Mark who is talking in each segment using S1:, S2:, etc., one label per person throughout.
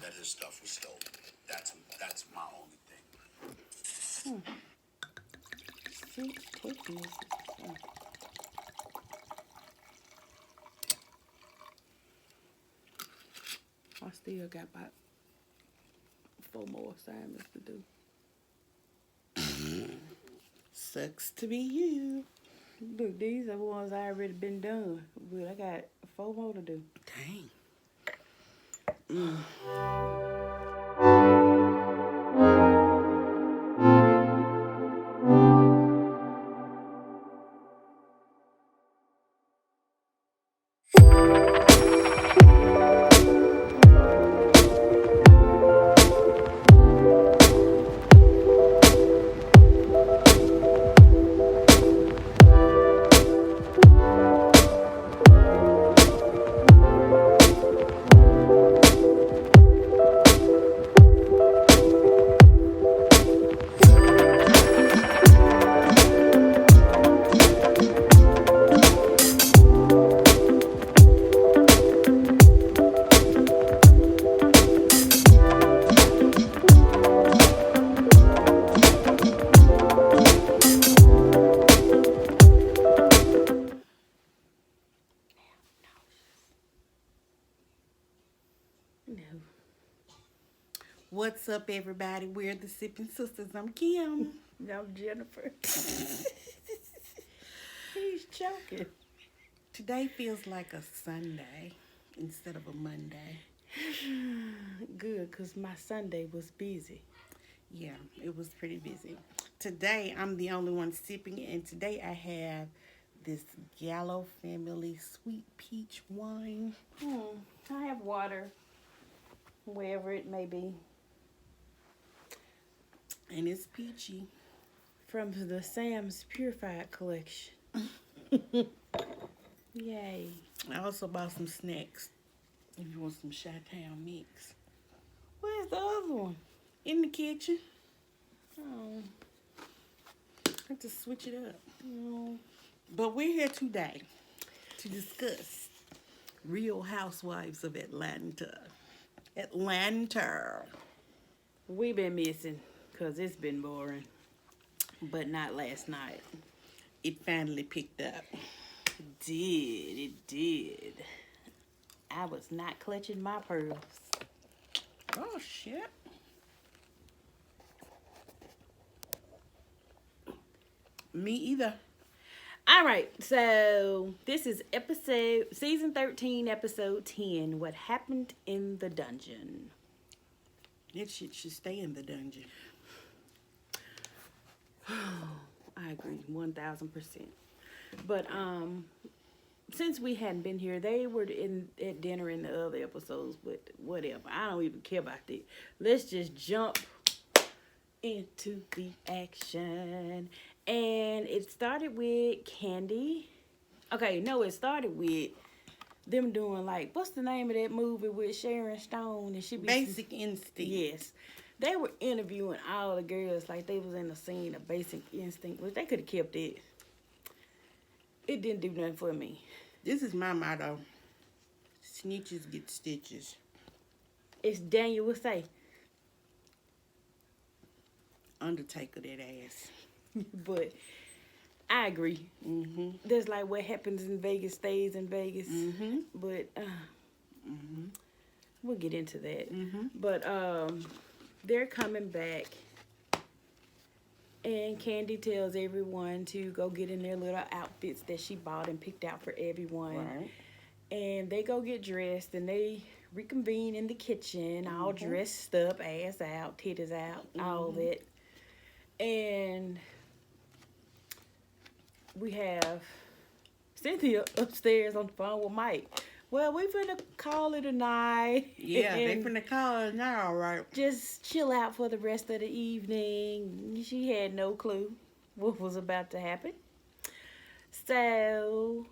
S1: that his stuff was stolen. That's my only thing.
S2: Sweet cookies. I still got about 4 more assignments to do.
S3: Sucks to be you.
S2: Look, these are the ones I already been done, but I got 4 more to do.
S3: Dang.
S2: No.
S3: What's up, everybody? We're the Sipping Sisters. I'm Kim.
S2: I'm Jennifer. He's joking.
S3: Today feels like a Sunday instead of a Monday.
S2: Good, because my Sunday was busy.
S3: Yeah, it was pretty busy. Today, I'm the only one sipping, and today I have this Gallo Family Sweet Peach Wine.
S2: I have water, wherever it may be,
S3: And it's peachy.
S2: from the Sam's Purified collection. Yay.
S3: I also bought some snacks if you want some Chi-Town mix.
S2: Where's the other one?
S3: In the kitchen.
S2: Oh,
S3: I have to switch it up.
S2: no.
S3: But we're here today to discuss Real Housewives of Atlanta.
S2: We been missing, because it's been boring. But not last night.
S3: It finally picked up.
S2: It did. I was not clutching my pearls.
S3: Oh, shit. Me either.
S2: All right, so this is season 13, episode 10, What Happened in the Dungeon.
S3: That shit should stay in the dungeon.
S2: I agree, 1,000%. But since we hadn't been here, they were at dinner in the other episodes, but whatever. I don't even care about that. Let's just jump into the action. And it started with Candy. Okay, no, it started with them doing, like, what's the name of that movie with Sharon Stone? And she be
S3: Basic Instinct.
S2: Yes. They were interviewing all the girls like they was in the scene of Basic Instinct, which they could have kept it. It didn't do nothing for me.
S3: This is my motto. Snitches get stitches.
S2: It's Daniel would say.
S3: Undertaker that ass.
S2: But I agree.
S3: Mm-hmm.
S2: That's like what happens in Vegas stays in Vegas.
S3: Mm-hmm.
S2: But we'll get into that.
S3: Mm-hmm.
S2: But they're coming back. And Candy tells everyone to go get in their little outfits that she bought and picked out for everyone.
S3: Right.
S2: And they go get dressed and they reconvene in the kitchen, all dressed up, ass out, titties out, all that. And we have Cynthia upstairs on the phone with Mike. Well, we finna call it a night.
S3: Yeah, they finna call it now, all right.
S2: Just chill out for the rest of the evening. She had no clue what was about to happen. So,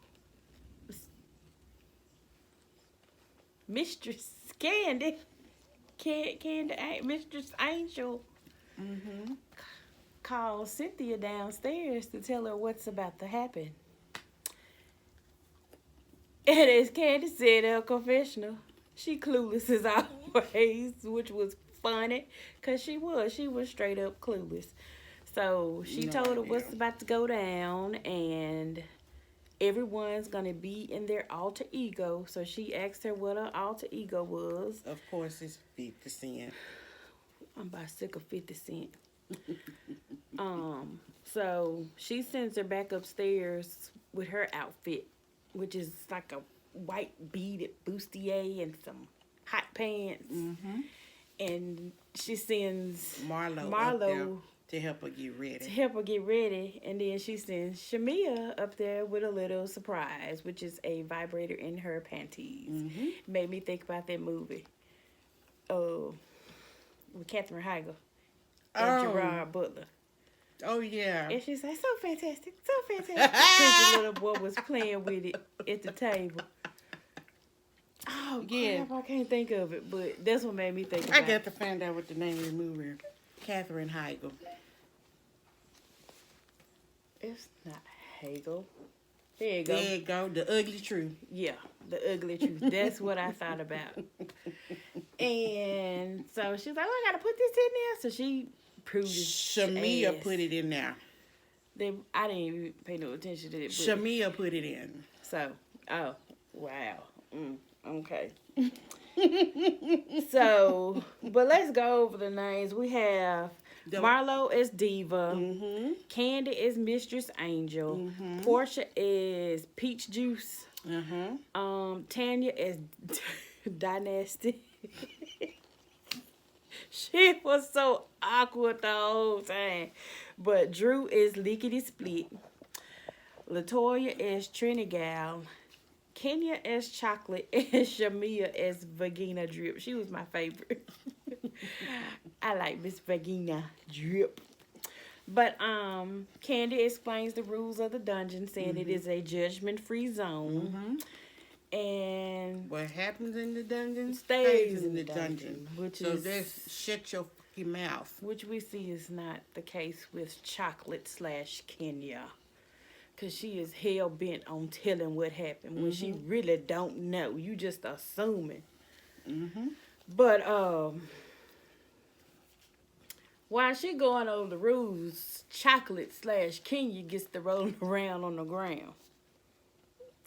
S2: Mistress Candy, Mistress Angel, called Cynthia downstairs to tell her what's about to happen. And as Candy said in her confessional, She clueless as always, which was funny, cause she was straight up clueless. So she
S3: No
S2: told her
S3: idea.
S2: what's about to go down, and everyone's gonna be in their alter ego. So she asked her what her alter ego was.
S3: Of course, it's 50 Cent.
S2: I'm about sick of 50 Cent. So she sends her back upstairs with her outfit, which is like a white beaded bustier and some hot pants.
S3: Mm-hmm.
S2: And she sends
S3: Marlo up there to help her get ready.
S2: And then she sends Shamia up there with a little surprise, which is a vibrator in her panties.
S3: Mm-hmm.
S2: Made me think about that movie. With Katherine Heigl and Gerard Butler.
S3: Oh, yeah.
S2: And she's like, so fantastic, so fantastic. Because the little boy was playing with it at the table. Oh,
S3: Yeah.
S2: crap, I can't think of it, but that's what made me think about
S3: I
S2: it.
S3: got to find out what the name of the movie is. Katherine Heigl.
S2: It's not Hagel. There you go.
S3: There you go. The Ugly Truth.
S2: Yeah, the ugly truth. That's what I thought about. And so she's like, oh, I got to put this in there. So she proved it.
S3: Shamia put it in there.
S2: I didn't even pay no attention to it. But,
S3: Shamia put it in.
S2: so, oh, wow. Okay. So, but let's go over the names. We have Marlo as Diva.
S3: Mm-hmm.
S2: Candy is Mistress Angel.
S3: Mm-hmm.
S2: Portia is Peach Juice.
S3: Uh-huh.
S2: Tanya is Dynasty. She was so awkward the whole time. But Drew is Lickety Split. Latoya is Trinigal. Kenya as Chocolate, and Shamia as Vagina Drip. She was my favorite. I like Miss Vagina Drip. But Candy explains the rules of the dungeon, saying it is a judgment-free zone. And
S3: what happens in the dungeon
S2: stays in the dungeon. Which
S3: so
S2: is,
S3: just shut your fucking mouth.
S2: which we see is not the case with Chocolate / Kenya. Because she is hell-bent on telling what happened when she really don't know. You just assuming. But, while she going over the rules, Chocolate / Kenya gets to rolling around on the ground.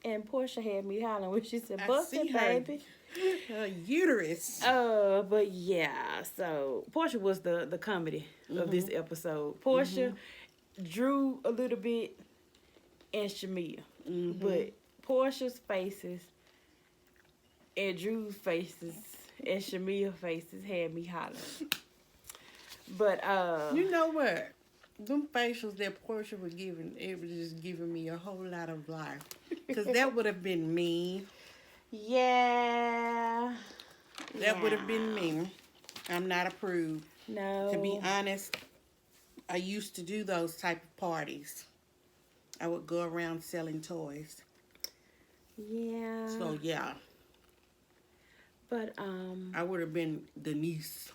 S2: And Portia had me hollering when she said, bust it, baby.
S3: Her uterus.
S2: But yeah, so Portia was the comedy of this episode. Portia drew a little bit, and Shamia. But Portia's faces and Drew's faces and Shamia's faces had me hollering. But
S3: You know what? Them facials that Portia was giving, it was just giving me a whole lot of life. Because that would have been me.
S2: yeah.
S3: That would have been me. I'm not approved.
S2: No.
S3: To be honest, I used to do those type of parties. I would go around selling toys.
S2: Yeah.
S3: So yeah,
S2: But
S3: I would have been Denise.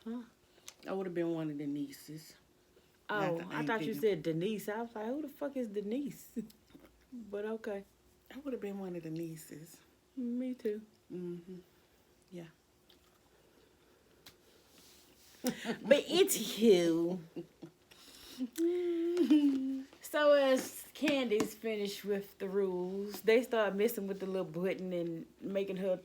S2: Huh?
S3: I would have been one of the nieces.
S2: oh, I thought you
S3: didn't.
S2: said Denise. I was like, who the fuck is Denise? But okay.
S3: I would have been one of the nieces.
S2: Me too.
S3: Yeah.
S2: But it's you. So as Candy's finished with the rules, they start messing with the little button and making her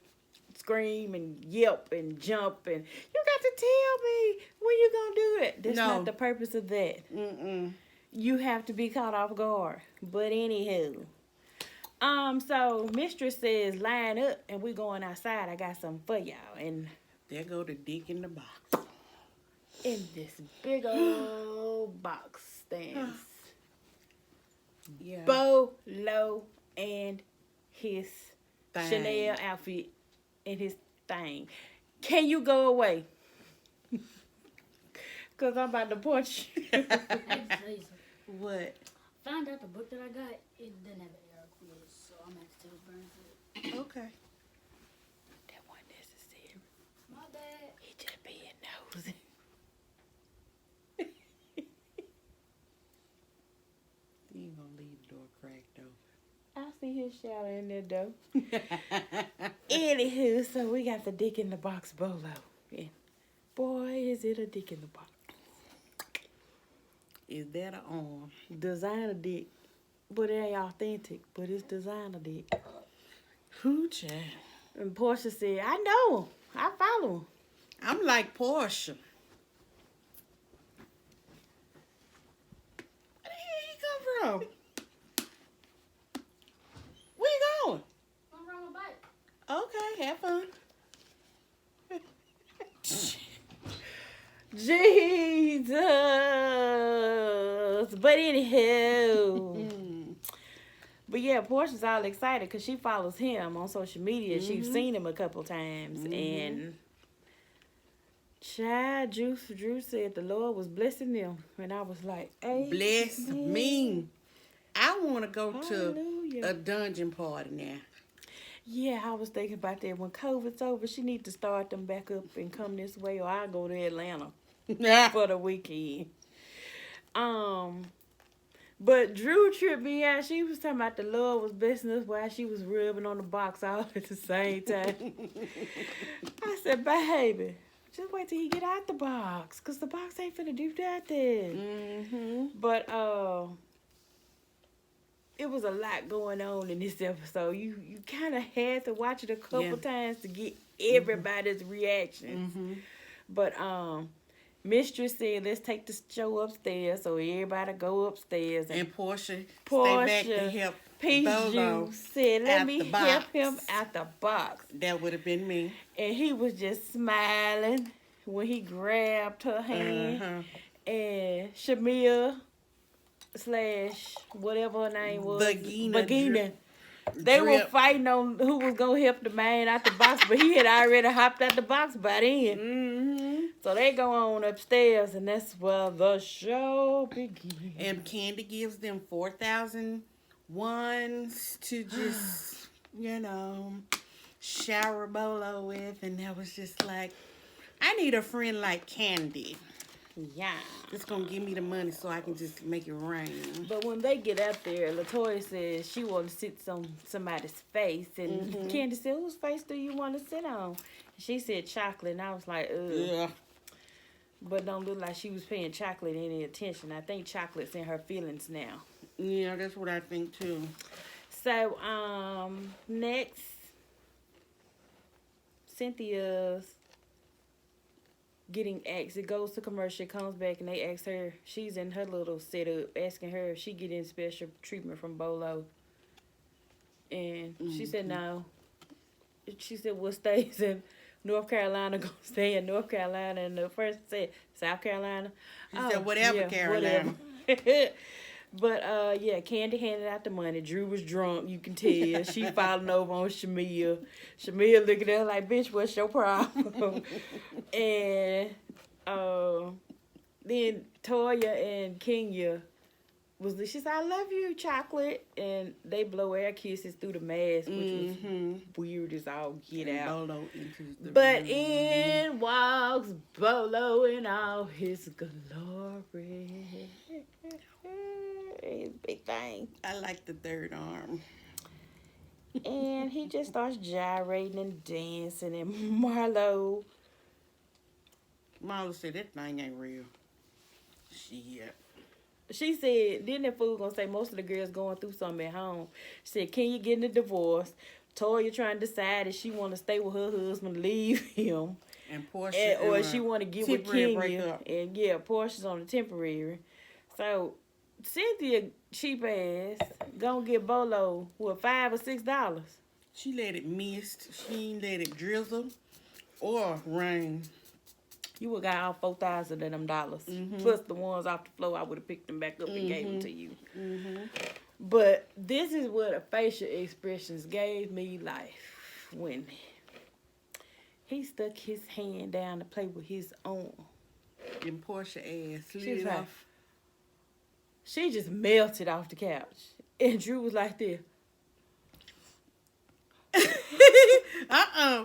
S2: scream and yelp and jump and you got to tell me when you gonna do it. That's
S3: No.
S2: not the purpose of that. You have to be caught off guard. But anywho. So Mistress says line up and we going outside. I got something for y'all. And
S3: There go the dick in the box.
S2: in this big old box stands
S3: Yeah.
S2: Bolo and his
S3: Thing.
S2: Chanel outfit and his thing. Can you go away? Because I'm about to punch you.
S4: I have to tell you something.
S3: What?
S4: Found out the book that I got, it didn't have an error quiz, so I'm going to have to tell Burns it.
S3: Okay.
S2: That wasn't necessary.
S4: My bad.
S2: He just being nosy.
S3: You ain't gonna leave the door cracked though.
S2: I see his shout in there though. Anywho, so we got the dick in the box bolo. And boy, is it a dick in the box.
S3: Is that an arm?
S2: Designer dick. But it ain't authentic, but it's designer dick.
S3: Who, child?
S2: And Portia said, I know him. I follow him.
S3: I'm like Portia. Where the hell he come from? Where you going?
S4: I'm wrong with bike.
S3: Okay, have fun.
S2: Jesus. But anywho. But yeah, Portia's all excited because she follows him on social media. She's seen him a couple times. And child, Drew said the Lord was blessing them. And I was like, hey.
S3: Bless me. I want to go
S2: Hallelujah.
S3: to a dungeon party now.
S2: Yeah, I was thinking about that. When COVID's over, she need to start them back up and come this way, or I'll go to Atlanta for the weekend. But Drew tripped me out. She was talking about the Lord was blessing us while she was rubbing on the box all at the same time. I said, baby, just wait till he get out the box, because the box ain't finna do nothing. But, it was a lot going on in this episode. You kind of had to watch it a couple times to get everybody's reaction. But Mistress said, let's take the show upstairs, so everybody go upstairs.
S3: And Portia stay back to help Bolo
S2: said, let
S3: out
S2: me
S3: the
S2: help
S3: box.
S2: him out the box.
S3: That would have been me.
S2: And he was just smiling when he grabbed her hand. And Shamia / whatever her name was, Vagina. They were fighting on who was gonna help the man out the box, but he had already hopped out the box by then. So they go on upstairs, and that's where the show begins.
S3: And Candy gives them 4,000 ones to just, shower Bolo with, and that was just like, I need a friend like Candy.
S2: Yeah.
S3: It's gonna give me the money so I can just make it rain.
S2: But when they get up there, LaToya says she want to sit on somebody's face, and Candy said, whose face do you want to sit on? She said chocolate, and I was like, ugh.
S3: Yeah.
S2: But don't look like she was paying chocolate any attention. I think chocolate's in her feelings now.
S3: Yeah, that's what I think too.
S2: So, next, Cynthia's getting asked. It goes to commercial, comes back, and they ask her. She's in her little setup, asking her if she getting special treatment from Bolo. And she said no. She said what stays in North Carolina gonna stay in North Carolina. And the person said South Carolina.
S3: She said whatever, Carolina.
S2: Whatever. But yeah, Candy handed out the money. Drew was drunk, you can tell. She falling over on Shamia. Shamia looking at her like, bitch, what's your problem? And then Toya and Kenya she said, I love you, chocolate. And they blow air kisses through the mask, which was weird as all get out.
S3: Bolo enters the
S2: But
S3: room.
S2: in walks Bolo in all his glory. His big thing.
S3: I like the third arm.
S2: And he just starts gyrating and dancing. And Marlo
S3: said that thing ain't real. Shit.
S2: She said, then that fool gonna say most of the girls going through something at home. She said, can you get a divorce? Toya trying to decide if she want to stay with her husband, leave him,
S3: And Portia,
S2: or she want to get with
S3: temporary
S2: Kenya.
S3: breakup.
S2: And yeah, Portia's on a temporary. So Cynthia, cheap ass, gonna get Bolo with $5 or $6.
S3: She let it mist. She ain't let it drizzle or rain.
S2: You would got all 4,000 of them dollars. Plus the ones off the floor, I would have picked them back up and gave them to you. But this is what a facial expressions gave me life when he stuck his hand down to play with his arm.
S3: And Portia ass
S2: She was
S3: slid
S2: like,
S3: off.
S2: she just melted off the couch. And Drew was like this.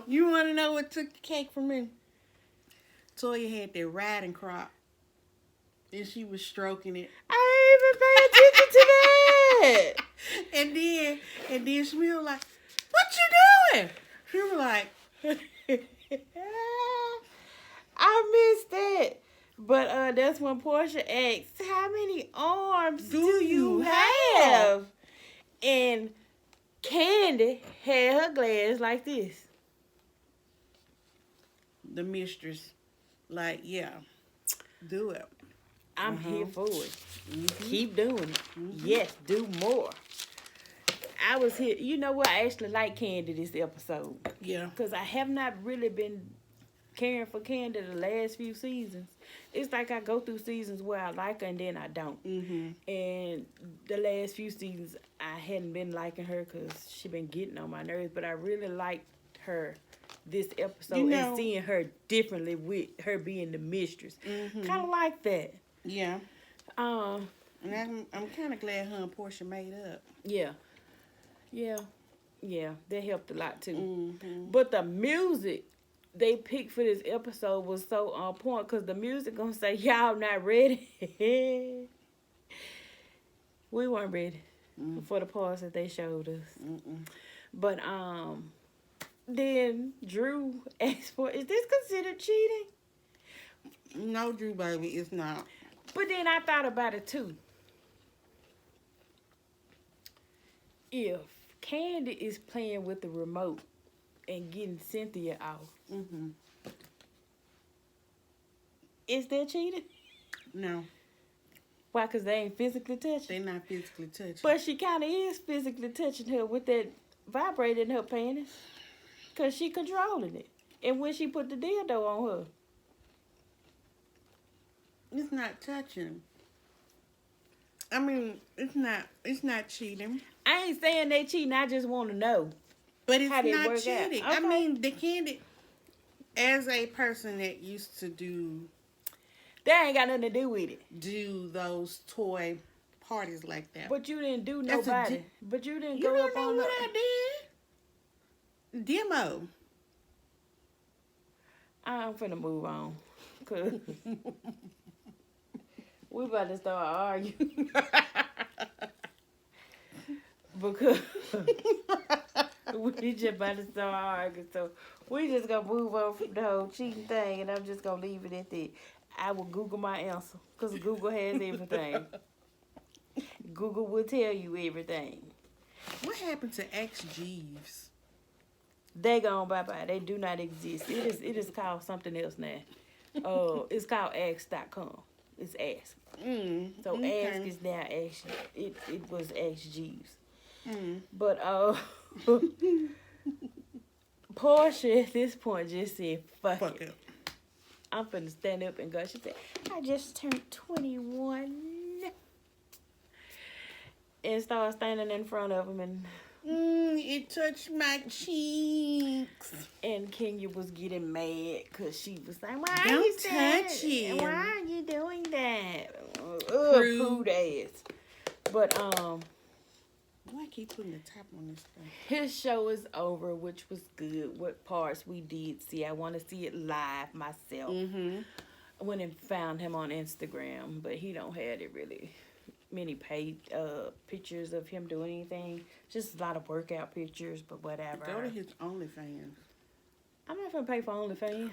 S3: You want to know what took the cake from me? Toya had that riding crop. And she was stroking it.
S2: I didn't even pay attention to that.
S3: And then Shmi was like, "What you doing?" She was like,
S2: I missed that. But that's when Portia asked, "How many arms do you have?" And Candy had her glass like this.
S3: the mistress, like, yeah, do it.
S2: I'm here for it.
S3: Mm-hmm.
S2: Keep doing it. Yes, do more. I was here. You know what? I actually like Candy this episode.
S3: Yeah.
S2: Because I have not really been caring for Candy the last few seasons. It's like I go through seasons where I like her and then I don't.
S3: Mm-hmm.
S2: And the last few seasons, I hadn't been liking her because she been getting on my nerves. But I really liked her this episode and seeing her differently with her being the mistress.
S3: Mm-hmm.
S2: Kind of like that.
S3: Yeah.
S2: And
S3: I'm kind of glad her and Portia made up.
S2: Yeah. That helped a lot too.
S3: Mm-hmm.
S2: But the music they picked for this episode was so on point because the music gonna say y'all not ready. We weren't ready for the parts that they showed us.
S3: Mm-mm.
S2: But then Drew asked for, is this considered cheating?
S3: No, Drew, baby, it's not.
S2: But then I thought about it too. If Candy is playing with the remote and getting Cynthia off,
S3: Mm-hmm.
S2: is that cheating?
S3: No,
S2: Why? Because they ain't physically touching.
S3: they're not physically touching.
S2: But she kind of is physically touching her with that vibrator in her panties. Because she controlling it. And when she put the dildo on her.
S3: It's not touching. I mean, it's not cheating.
S2: I ain't saying they cheating. I just want to know.
S3: But it's
S2: How did it
S3: not
S2: work out?
S3: cheating. I
S2: Okay.
S3: mean, the Candy, as a person that used to
S2: That ain't got nothing to do with it.
S3: do those toy parties like that.
S2: But you didn't do
S3: That's a
S2: nobody. But you didn't
S3: you
S2: go
S3: don't
S2: up
S3: know
S2: on
S3: what
S2: the...
S3: I did. Demo.
S2: I'm finna move on. Cause we about to start arguing. Because we just about to start arguing. So we just gonna move on from the whole cheating thing and I'm just gonna leave it at that. I will Google my answer. Because Google has everything. Google will tell you everything.
S3: What happened to X Jeeves?
S2: They gone bye-bye. They do not exist. It is called something else now. It's called ask.com. It's ask. So
S3: okay.
S2: ask is now action. It was Ask Jeeves.
S3: Mm.
S2: But Portia at this point just said, fuck it. I'm finna stand up and go. She said, I just turned 21. And started standing in front of him and
S3: It touched my cheeks.
S2: And Kenya was getting mad because she was like, why are
S3: Don't
S2: you
S3: touch
S2: saying
S3: him.
S2: Why are you doing that?
S3: Prude.
S2: Prude ass. But
S3: Why I keep putting the top on this thing?
S2: his show is over, which was good. What parts we did see. I want to see it live myself.
S3: Mm-hmm.
S2: I went and found him on Instagram, but he don't have it really many paid pictures of him doing anything. Just a lot of workout pictures, but whatever.
S3: Go to his OnlyFans.
S2: I'm not gonna pay for OnlyFans.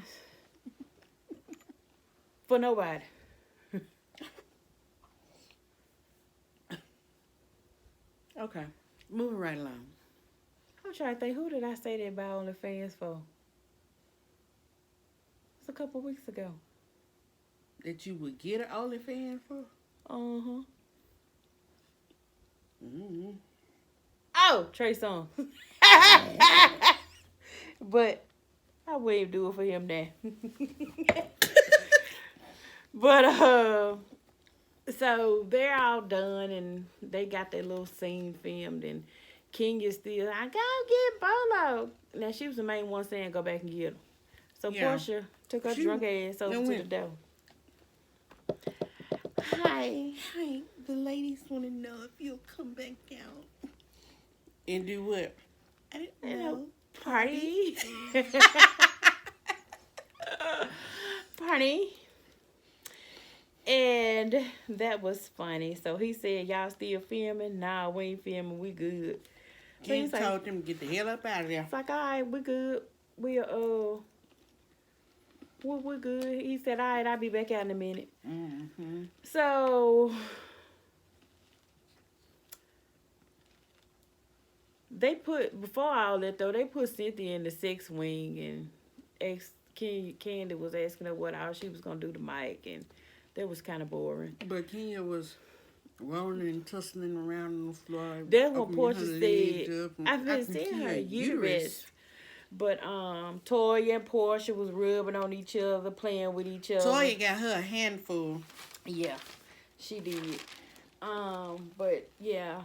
S2: For nobody.
S3: Okay. Moving right along.
S2: I'm trying to think, who did I say that about OnlyFans for? It's a couple weeks ago.
S3: That you would get an OnlyFans for?
S2: Uh-huh.
S3: Mm-hmm.
S2: Oh, Trey Songz. But I wouldn't do it for him now. But so they're all done and they got their little scene filmed and Kenya's still, I go get Bolo. Now she was the main one saying go back and get him. So
S3: Yeah.
S2: Portia took her drunk ass over to the door. Hi.
S3: Hi, the ladies want to know if you'll come back out. And do what? I don't know.
S2: Party. Party. And And that was funny. So he said, y'all still filming? Nah, we ain't filming. We good. So
S3: Ken
S2: he's like,
S3: told them to get the hell up out of there.
S2: it's like, all right, we good. We're good. He said, all right, I'll be back out in a minute.
S3: Mm-hmm.
S2: So they put, before all that though, they put Cynthia in the sex wing, and Candy was asking her what all she was gonna do to Mike, and that was kind of boring.
S3: But Kenya was rolling and tussling around on the floor.
S2: That's what
S3: opening
S2: Portia
S3: her
S2: said.
S3: legs up, and
S2: I've
S3: I
S2: been
S3: can
S2: seeing
S3: see
S2: her uterus. But Toya and Portia was rubbing on each other, playing with each other.
S3: Toya got her a handful.
S2: Yeah, she did. But yeah,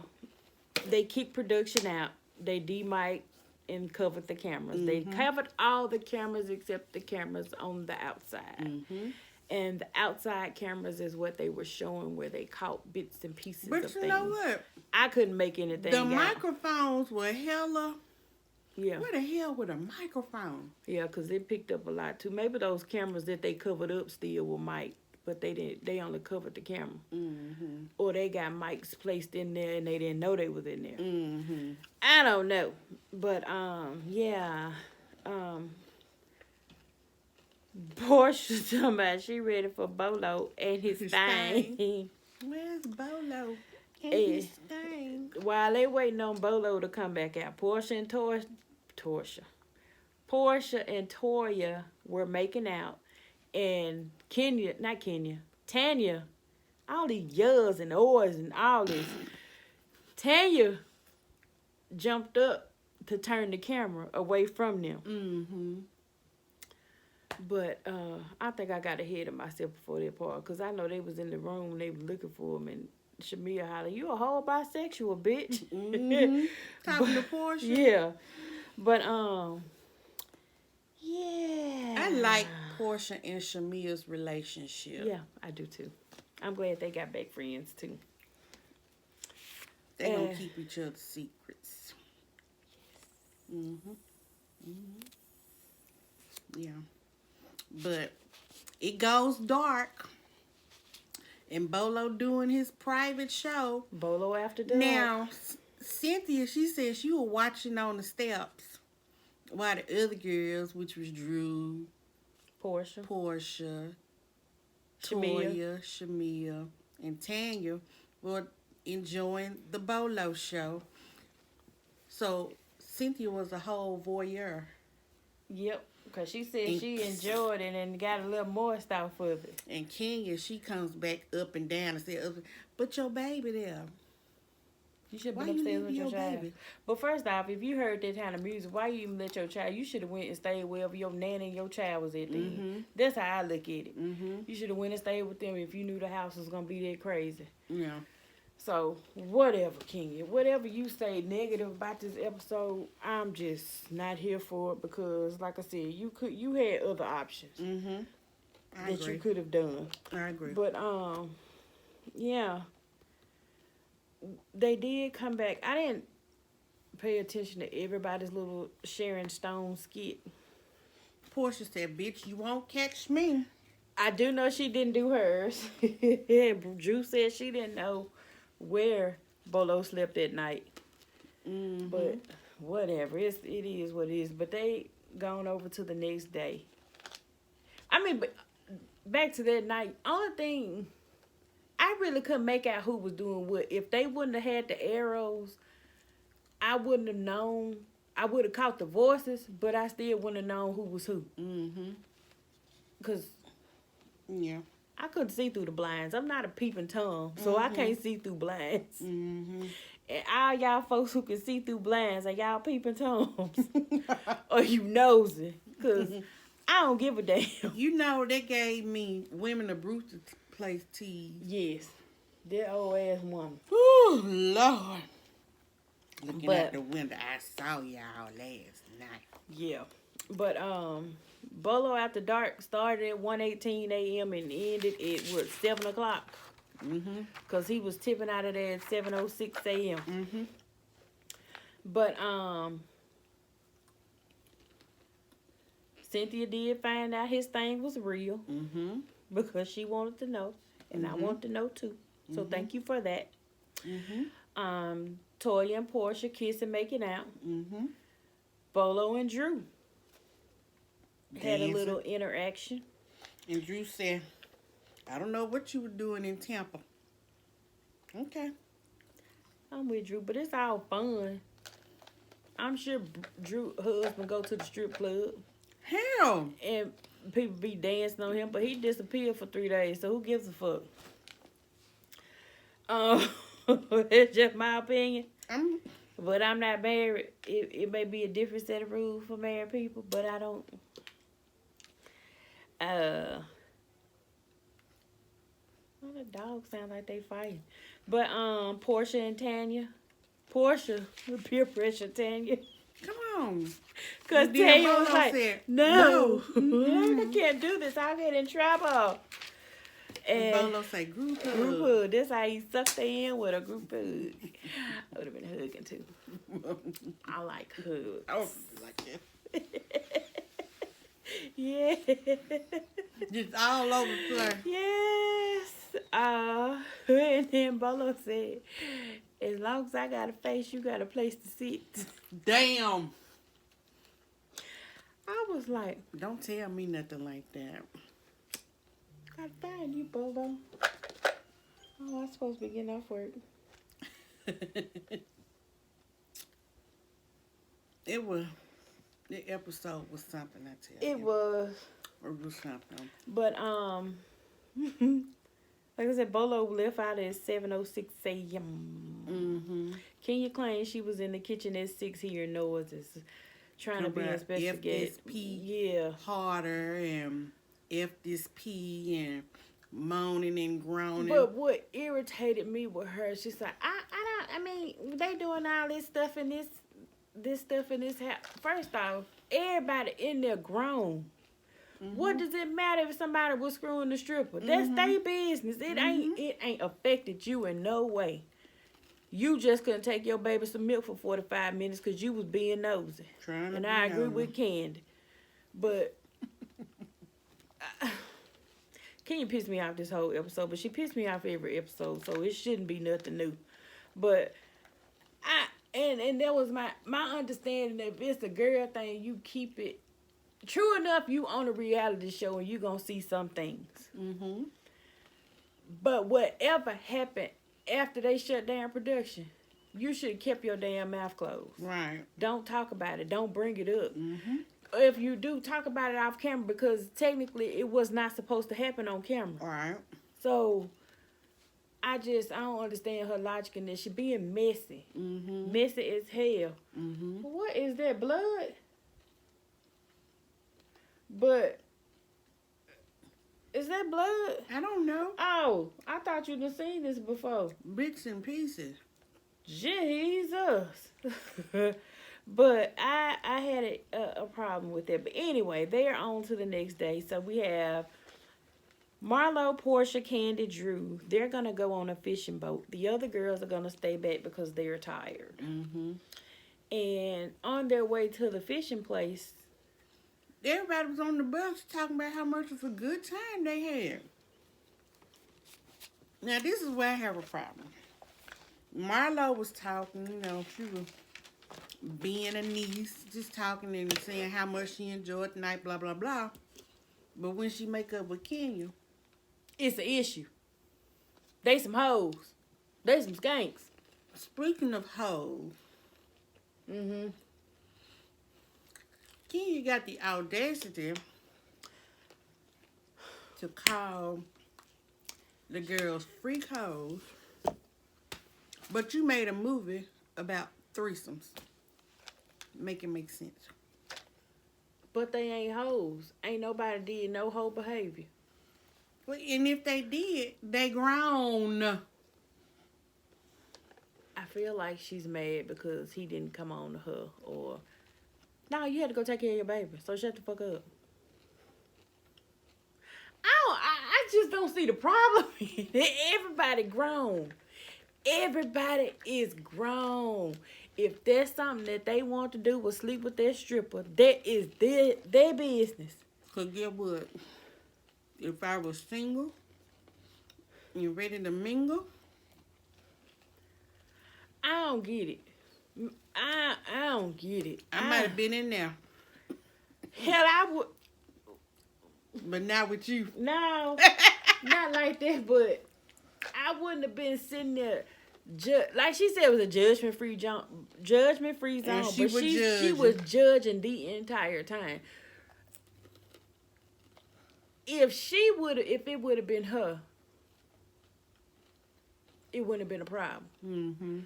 S2: they kicked production out. They de-mic'd and covered the cameras. They covered all the cameras except the cameras on the outside.
S3: Mm-hmm.
S2: And the outside cameras is what they were showing, where they caught bits and pieces
S3: But
S2: of
S3: you
S2: things.
S3: know what?
S2: I couldn't make anything
S3: The
S2: out.
S3: microphones were hella.
S2: Yeah.
S3: Where the hell were the microphone?
S2: Yeah, because it picked up a lot too. Maybe those cameras that they covered up still were mic, but they didn't. They only covered the camera, or they got mics placed in there and they didn't know they was in there.
S3: Mm-hmm.
S2: I don't know, but yeah, Portia talking about she ready for Bolo and his
S3: His
S2: thing.
S3: thing. Where's Bolo? And
S2: Eh.
S3: his thing.
S2: While they waiting on Bolo to come back out, Portia and Toya were making out, and Tanya, all these yuhs and ohs and all this. Tanya jumped up to turn the camera away from them.
S3: Mm-hmm.
S2: But I think I got ahead of myself before that part, because I know they was in the room and they was looking for him, and Shamia hollered, "You a whole bisexual, bitch."
S3: Mm-hmm. Talking to Portia.
S2: Yeah. But yeah.
S3: I like Portia and Shamia's relationship.
S2: Yeah, I do too. I'm glad they got back friends too.
S3: They gonna keep each other's secrets. Mm-hmm. Mm-hmm. Yeah. But it goes dark. And Bolo doing his private show.
S2: Bolo after dark.
S3: Now, Cynthia, she said she was watching on the steps while the other girls, which was Drew,
S2: Portia,
S3: Toya, Shamia, and Tanya, were enjoying the Bolo show. So Cynthia was a whole voyeur.
S2: Yep, because she said she enjoyed it and got a little moist off of it.
S3: And Kenya, she comes back up and down and says, "But your baby there."
S2: You should have
S3: Why
S2: been
S3: you
S2: upstairs
S3: leaving
S2: with your
S3: your
S2: child.
S3: baby?
S2: But first off, if you heard that kind of music, why you even let your child? You should have went and stayed wherever your nanny and your child was at then. That's how I look at it. You should have went and stayed with them if you knew the house was going to be that crazy.
S3: Yeah.
S2: So, whatever, Kenya. Whatever you say negative about this episode, I'm just not here for it, because, like I said, you had other options
S3: I
S2: that
S3: agree.
S2: you could have done.
S3: I agree.
S2: But, yeah. They did come back. I didn't pay attention to everybody's little Sharon Stone skit.
S3: Portia said, "Bitch, you won't catch me."
S2: I do know she didn't do hers. Drew said she didn't know where Bolo slept at night. But whatever. It is what it is. But they gone over to the next day. I mean, but back to that night. Only thing, I really couldn't make out who was doing what. If they wouldn't have had the arrows, I wouldn't have known. I would have caught the voices, but I still wouldn't have known who was who. Because
S3: Yeah.
S2: I couldn't see through the blinds. I'm not a peeping Tom, so I can't see through blinds. And all y'all folks who can see through blinds, are y'all peeping Toms? Or you nosy? Because I don't give a damn.
S3: You know, they gave me Women of Brewster Place teas.
S2: Yes. That old ass woman.
S3: Oh, Lord. Looking
S2: But-
S3: out the window, I saw y'all last night.
S2: Yeah. But Bolo After Dark started at 1:18 a.m. and ended at 7 o'clock. Because he was tipping out of there at 7:06 a.m. But Cynthia did find out his thing was real because she wanted to know. and I want to know too. So thank you for that.
S3: Mm-hmm.
S2: Toya and Portia kiss and making out.
S3: Mm-hmm.
S2: Bolo and Drew had a
S3: Dancing.
S2: little interaction.
S3: And Drew said, I don't know what you were doing in Tampa. Okay.
S2: I'm with Drew, but it's all fun. I'm sure Drew husband go to the strip club
S3: Hell.
S2: and people be dancing on him, but he disappeared for 3 days, so who gives a fuck? It's just my opinion. But I'm not married. It may be a different set of rules for married people, but I don't. Well, the dogs sound like they fighting. But Portia and Tanya. Portia, peer pressure Tanya.
S3: Come on.
S2: Cause
S3: And then
S2: Tanya was
S3: Bolo
S2: like,
S3: said,
S2: no,
S3: no.
S2: I can't do this. I'll get in trouble.
S3: And
S2: And
S3: Bolo say, group hug.
S2: group hug. That's how he sucked her in with a group hug. I would have been hugging too. I like hugs.
S3: Oh, like that.
S2: Yeah.
S3: Just all over the place.
S2: Yes. And then Bolo said, as long as I got a face, you got a place to sit.
S3: Damn.
S2: I was like,
S3: Don't tell me nothing like that.
S2: I find you, Bolo. Oh, I'm supposed to be getting off work.
S3: The episode was something, I tell you.
S2: It was.
S3: It was something.
S2: But, like I said, Bolo left out at 7:06 a.m.
S3: Mm-hmm.
S2: Kenya claims she was in the kitchen at 6 hearing noises, trying to be
S3: About
S2: investigated.
S3: FSP
S2: Yeah.
S3: harder and F this P and moaning and groaning.
S2: But what irritated me with her, she's like, I mean, they doing all this stuff in this stuff in this house. First off, everybody in there grown. What does it matter if somebody was screwing the stripper? That's their business. It ain't affected you in no way. You just couldn't take your baby some milk for 45 minutes because you was being nosy.
S3: Trying to
S2: And
S3: be
S2: I agree
S3: nosy.
S2: with Candy. But Kenya pissed me off this whole episode, but she pissed me off every episode, so it shouldn't be nothing new. But and that was my understanding that if it's a girl thing, you keep it. True enough, you on a reality show and you gonna see some things.
S3: Mm-hmm.
S2: But whatever happened after they shut down production, you should have kept your damn mouth closed.
S3: Right.
S2: Don't talk about it. Don't bring it up.
S3: Mm-hmm.
S2: If you do, talk about it off camera because technically it was not supposed to happen on camera.
S3: All right.
S2: So I don't understand her logic in this. She being messy.
S3: Mm-hmm.
S2: Messy as hell.
S3: Mm-hmm.
S2: What is that, blood? But is that blood?
S3: I don't know.
S2: Oh, I thought you'd have seen this before.
S3: Bits and pieces.
S2: Jesus. But I had a problem with that. But anyway, they're on to the next day. So we have Marlo, Portia, Candy, Drew. They're going to go on a fishing boat. The other girls are going to stay back because they're tired.
S3: Mm-hmm.
S2: And on their way to the fishing place,
S3: Everybody was on the bus talking about how much of a good time they had. Now, this is where I have a problem. Marlo was talking, she was being a niece, just talking and saying how much she enjoyed the night, blah, blah, blah. But when she make up with Kenya,
S2: it's an issue. They some hoes. They some skanks.
S3: speaking of hoes,
S2: Mm-hmm.
S3: Kenya got the audacity to call the girls freak hoes, but you made a movie about threesomes. Make it make sense.
S2: But they ain't hoes. Ain't nobody did no hoe behavior.
S3: Well, and if they did, they grown.
S2: I feel like she's mad because he didn't come on to her or... No, you had to go take care of your baby, so shut the fuck up. I just don't see the problem. Everybody grown. Everybody is grown. If that's something that they want to do was sleep with their stripper, that is their business.
S3: Because get what? If I was single You ready to mingle?
S2: I don't get it. I don't get it.
S3: I might have been in there,
S2: Hell, I would.
S3: but not with you.
S2: No, not like that. But I wouldn't have been sitting there. Like she said, it was a judgment-free zone.
S3: And she
S2: But
S3: was
S2: she
S3: judging.
S2: was judging the entire time. If it would have been her, it wouldn't have been a problem.
S3: Mm-hmm.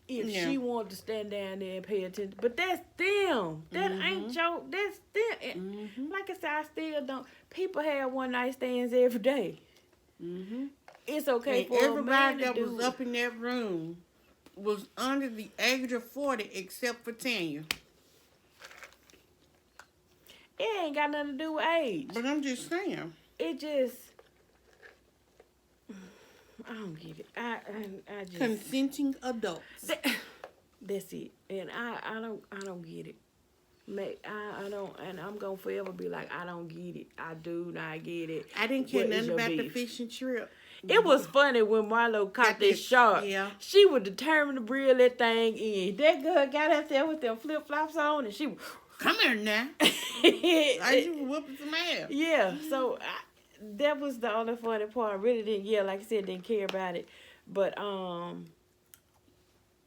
S2: If
S3: Yeah.
S2: she wanted to stand down there and pay attention. But that's them. That ain't your, that's them. And like I said, I still don't. People have one night stands every day.
S3: Mm-hmm.
S2: It's okay
S3: And
S2: for a man
S3: everybody
S2: to
S3: that
S2: do
S3: was up in that room was under the age of 40 except for Tanya.
S2: It ain't got nothing to do with age.
S3: But I'm just saying.
S2: It just, I don't get it. I just
S3: Consenting adults.
S2: that's it. And I don't get it. I don't, and I'm gonna forever be like, I don't get it. I do not get it.
S3: I didn't care
S2: What is
S3: nothing
S2: your
S3: about the
S2: beef?
S3: fishing trip.
S2: It was funny when Marlo caught
S3: Got
S2: that
S3: this-
S2: shark.
S3: yeah.
S2: She was determined to reel that thing in. That girl got up there with them flip flops on, and she was.
S3: Come here now. I you whooping some ass.
S2: Yeah, so that was the only funny part. I really didn't, like I said, didn't care about it. But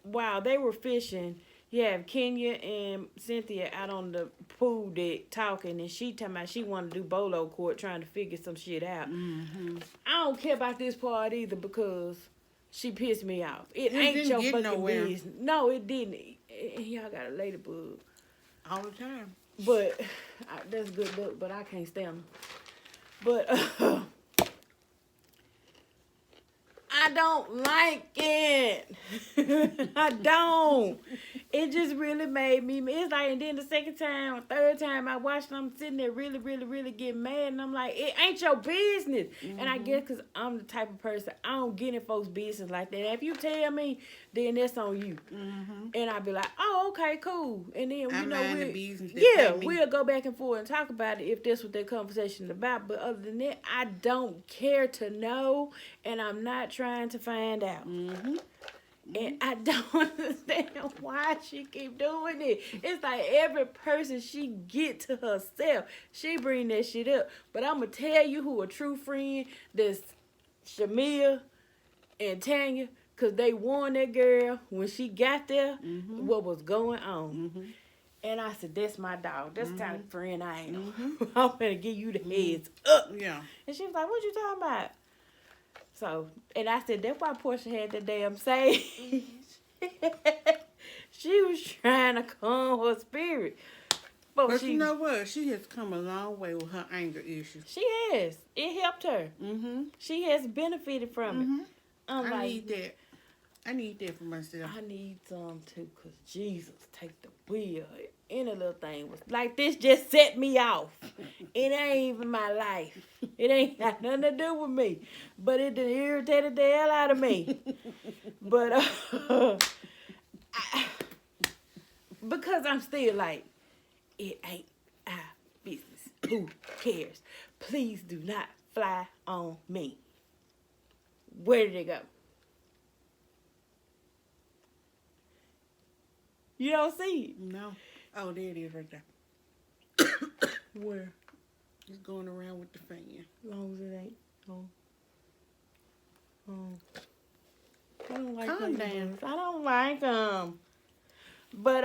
S2: while they were fishing, you have Kenya and Cynthia out on the pool deck talking, and she talking about she wanted to do bolo court, trying to figure some shit out.
S3: Mm-hmm.
S2: I don't care about this part either because she pissed me off. It ain't
S3: didn't
S2: your
S3: get
S2: fucking
S3: nowhere.
S2: business. No, it didn't. And y'all got a ladybug.
S3: All the time.
S2: But that's good look, but I can't stand them. But I don't like it. I don't. It just really made me. It's like, and then the second time, or third time I watched them, I'm sitting there really, really, really getting mad, and I'm like, it ain't your business. And I guess because I'm the type of person, I don't get in folks' business like that. If you tell me, then that's on you. And I'd be like, oh, okay, cool. And then
S3: I
S2: you know,
S3: mind the business that
S2: yeah,
S3: pay me.
S2: we'll go back and forth and talk about it if that's what that conversation is about. But other than that, I don't care to know, and I'm not trying to find out. And I don't understand why she keep doing it. It's like every person she get to herself, she bring that shit up. But I'm going to tell you who a true friend, that's Shamia and Tanya, because they warned that girl when she got there what was going on. And I said, that's my dog. That's the kind of friend I am. I'm going to give you the heads up.
S3: Yeah.
S2: And she was like, what you talking about? So, and I said, that's why Portia had the damn sage. She was trying to calm her spirit.
S3: But you know what? She has come a long way with her anger issues.
S2: She has. It helped her.
S3: Mm-hmm.
S2: She has benefited from it. I'm
S3: I
S2: like,
S3: need that. I need that for myself.
S2: I need some too, because Jesus, take the wheel. Any little thing was like this just set me off. It ain't even my life. It ain't got nothing to do with me. But it done irritated the hell out of me. But because I'm still like, it ain't our business. Who cares? Please do not fly on me. Where did it go? You don't see it.
S3: No. Oh, there it is right there.
S2: Where?
S3: It's going around with the fan.
S2: As long as it ain't. I don't like
S3: Calm
S2: ladybugs.
S3: down.
S2: I don't like them. But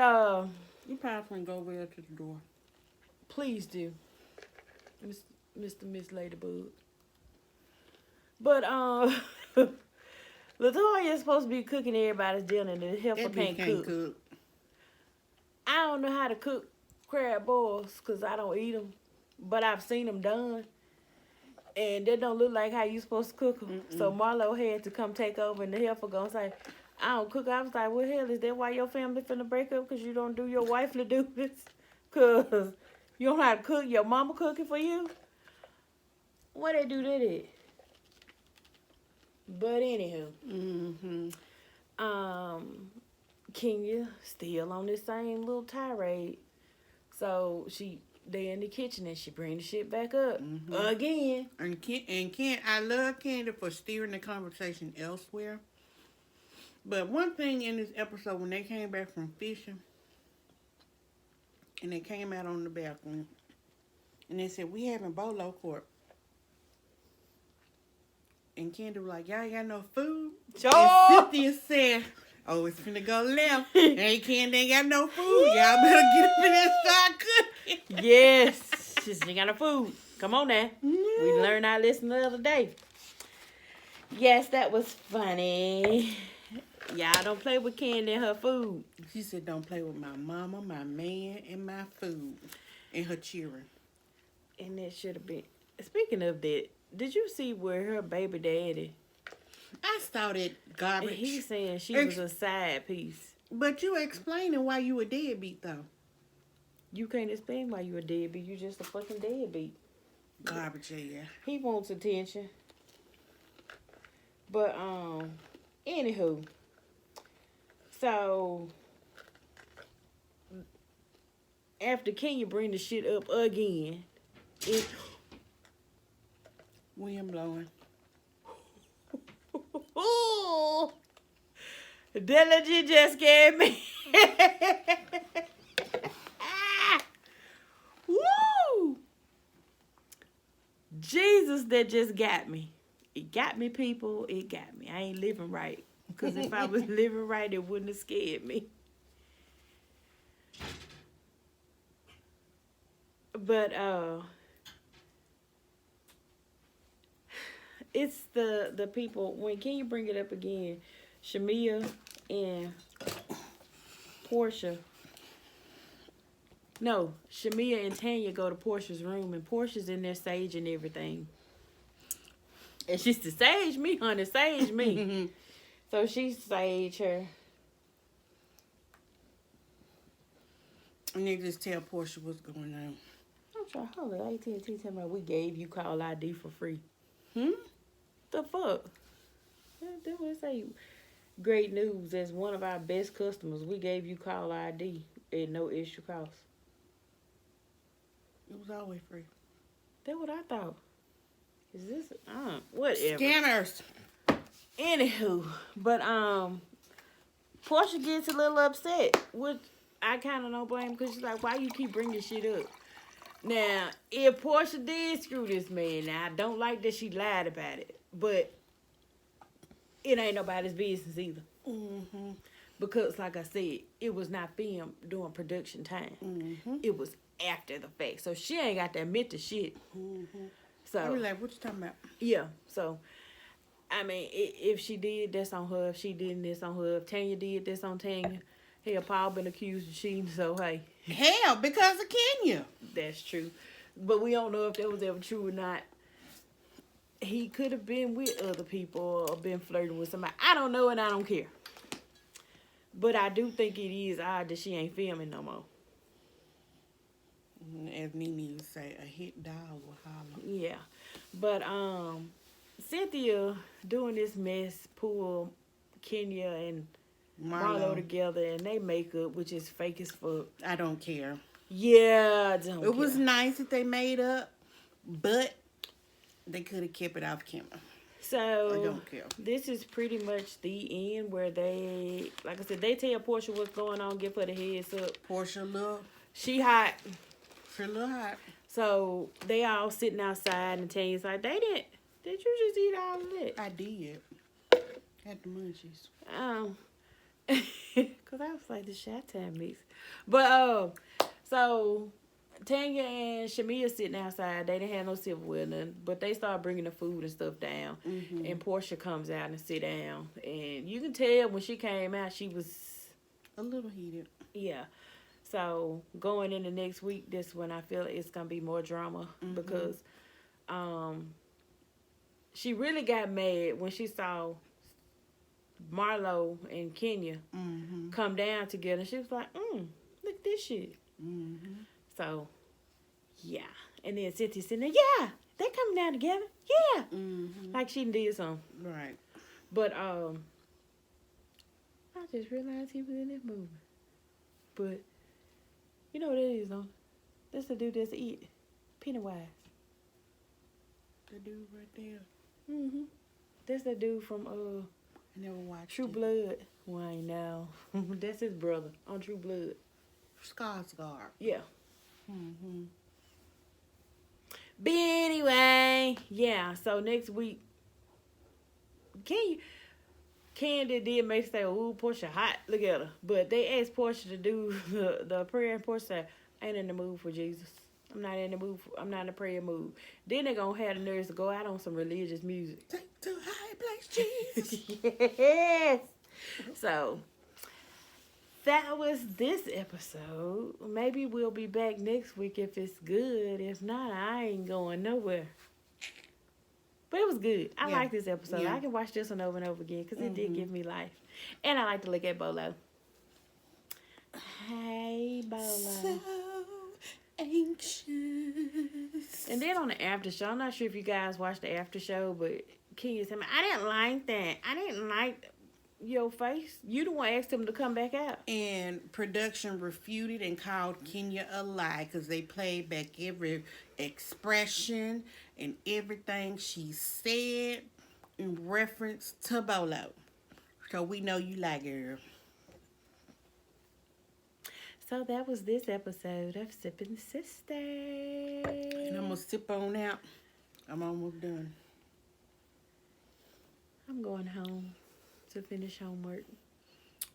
S3: You probably can go over there to the door.
S2: please do, Miss Ladybug. But Latoya is supposed to be cooking everybody's dinner, and the heifer
S3: That bitch
S2: can't cook. I don't know how to cook crab balls because I don't eat them, but I've seen them done. And they don't look like how you supposed to cook them. So Marlo had to come take over, and the heifer gonna say, I don't cook. I was like, what the hell, is that why your family finna break up? Because you don't do your wifely duties? Because you don't know how to cook? Your mama cooking for you? What they do that at? But anywho. Kenya still on this same little tirade. So she they in the kitchen and she bring the shit back up again.
S3: And I love Candy for steering the conversation elsewhere. But one thing in this episode, when they came back from fishing, and they came out on the balcony, and they said, we having bolo court. And Candy was like, y'all ain't got no food?
S2: Sure.
S3: And Cynthia said, oh, it's finna go left. Hey, Candy ain't got no food. Y'all better get up in there and start cooking.
S2: Yes. She ain't got no food. Come on now. We learned our lesson the other day. Yes, that was funny. Y'all don't play with Candy and her food.
S3: She said, don't play with my mama, my man, and my food. And her cheering.
S2: And that should have been. Speaking of that, did you see where her baby daddy?
S3: I saw that garbage.
S2: He's saying she was a side piece.
S3: But you explaining why you a deadbeat, though.
S2: You can't explain why you a deadbeat. You just a fucking deadbeat.
S3: Garbage, yeah.
S2: He wants attention. But, anywho. So, after Kenya bring the shit up again,
S3: William blowing.
S2: ooh, Diligent just scared me. Woo! Jesus, that just got me. It got me, people. It got me. I ain't living right. Because if I was living right, it wouldn't have scared me. But, it's the people, when can you bring it up again? Shamia and Portia. No, Shamia and Tanya go to Portia's room, and Portia's in there saging everything. And she's to sage me, honey, sage me. So she sage her.
S3: And they just tell Portia what's going on.
S2: I'm trying, hold on, AT&T tell me we gave you call ID for free.
S3: Hmm?
S2: The fuck? That would say great news. As one of our best customers, we gave you call ID at no extra cost.
S3: It was always free.
S2: That's what I thought. Is this whatever?
S3: Scammers.
S2: Anywho, but Portia gets a little upset, which I kind of don't blame, because she's like, why you keep bringing shit up? Now, if Portia did screw this man, now I don't like that she lied about it, but it ain't nobody's business either.
S3: Mm-hmm.
S2: Because, like I said, it was not filmed during production time.
S3: Mm-hmm.
S2: It was after the fact. So she ain't got to admit the shit.
S3: Mm-hmm.
S2: So
S3: I was like, what you talking about?
S2: yeah. So, I mean, if she did, that's on her. If she didn't, that's on her. If Tanya did, that's on Tanya. Hell, Paul been accused of cheating, so hey.
S3: Hell, because of Kenya.
S2: That's true. But we don't know if that was ever true or not. He could have been with other people or been flirting with somebody. I don't know and I don't care. But I do think it is odd that she ain't filming no more.
S3: As Nene would say, a hit dog will holler.
S2: Yeah. But Cynthia doing this mess pull Kenya and Marlo together and they makeup, which is fake as fuck.
S3: I don't care.
S2: Yeah, I don't care.
S3: It was nice that they made up, but they could have kept it off camera.
S2: So,
S3: I don't care.
S2: This is pretty much the end where they, like I said, they tell Portia what's going on, give her the heads up.
S3: Portia look.
S2: She hot.
S3: She look hot.
S2: So, they all sitting outside and Tanya's like, did you just eat all of that?
S3: I did. Had the munchies.
S2: Because I was like, the Chi-Town mix. But, so, Tanya and Shamia sitting outside. They didn't have no silverware, nothing. But they started bringing the food and stuff down.
S3: Mm-hmm.
S2: And Portia comes out and sit down. And you can tell when she came out, she was...
S3: A little heated.
S2: Yeah. So, going into next week, that's when I feel it's going to be more drama.
S3: Mm-hmm.
S2: Because she really got mad when she saw Marlo and Kenya
S3: Mm-hmm.
S2: come down together. She was like, look at this shit.
S3: Mm-hmm.
S2: So, yeah. And then Cynthia sitting there, yeah, they coming down together. Yeah.
S3: Mm-hmm.
S2: Like she did something.
S3: Right.
S2: But, I just realized he was in this movie. But, you know what it is, though? That's the dude that's eat Pennywise.
S3: The dude right there.
S2: Mm-hmm. That's the dude from
S3: I never watched
S2: True
S3: it.
S2: Blood. Well, I know. That's his brother on True Blood.
S3: Skarsgård.
S2: Yeah.
S3: Mm-hmm.
S2: But anyway, yeah. So next week, Candy did make say, "Ooh, Portia hot. Look at her." But they asked Portia to do the prayer, and Portia said, "I ain't in the mood for Jesus. I'm not in the mood. I'm not in the prayer mood." Then they gonna have the nerves to go out on some religious music.
S3: Take to high place, Jesus.
S2: Yes. So that was this episode. Maybe we'll be back next week if it's good. If not, I ain't going nowhere. But it was good. I
S3: Yeah.
S2: like this episode.
S3: Yeah.
S2: I can watch this one over and over again because it did give me life. And I like to look at Bolo. Hey, Bolo.
S3: So anxious.
S2: And then on the after show, I'm not sure if you guys watched the after show, but Kenya said, "I didn't like that. I didn't like your face. You the one asked him to come back out."
S3: And production refuted and called Kenya a lie because they played back every expression and everything she said in reference to Bolo. So we know you like her.
S2: So that was this episode of Sippin' Sister.
S3: And I'm going to sip on out. I'm almost done.
S2: I'm going home to finish homework.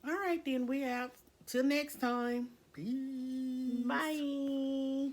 S3: All right, then. We're out. Till next time. Peace.
S2: Bye.